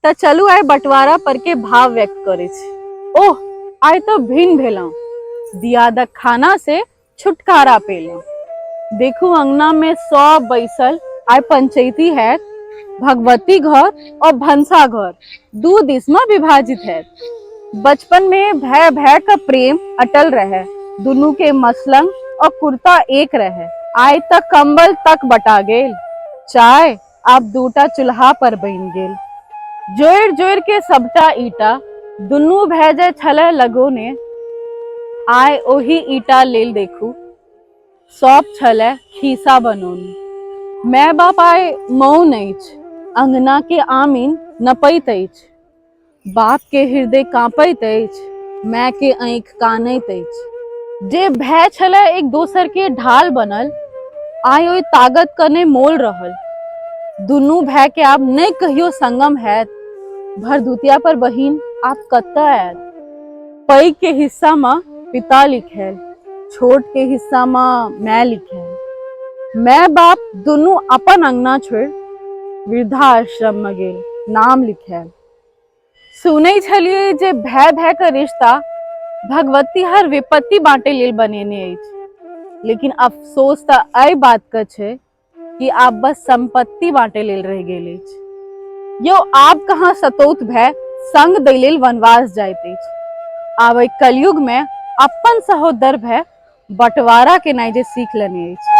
त चलू आइ बंटवारा पर के भाव व्यक्त करे छी। ओह, आइ तो भिन्न भेलौं, दियादक खाना से छुटकारा पेलौं। देखू अंगना में सब बैसल आइ पंचायती है। भगवती घर और भंसा घर दू दिस में विभाजित है। बचपन में भय भय का प्रेम अटल रहे, दोनों के मसलंग और कुर्ता एक रहे। आइ तक कंबल तक बटा गेल, चाय आप दूटा चूल्हा पर बन गेल। जोड़ जोड़ के सबटा ईटा दुनू भेजे छले लगोने। आइ ओही ईटा लेल देखू सब छले खीसा बनोने। माय बाप आइ मौन अछि, अंगना के आमिन नपैत अछि। बाप के हृदय कांपैत अछि, माय के आंखि कानैत अछि। जे भय छले एक दोसर के ढाल बनल, आइ ओहि ताकत कने मोल रहल। दुनू भाई के आब नहीं कहियो संगम हैत। भरदुतिया पर बहिन आप कत्ता आयत? पैघ के हिस्सा में पिता लिखेल, छोट के हिस्सा में मैं लिखेल। माय बाप दुनू अपन अंगना छोड़ वृद्धाश्रम में गेल, नाम लिखेल। सुनै छलिए जे भय भय का रिश्ता भगवती हर विपत्ति बांटे लेल बनेने अछि, लेकिन अफसोस त एहि बात का छै कि आप बस संपत्ति बांटे लेल रह गेल अछि। यो आप कहाँ सतौत भय संग दै लेल वनवास जाइत अछि। आब एहि कलयुग में अपन सहोदर भय बंटवारा के नाई जे सीख लेने अछि।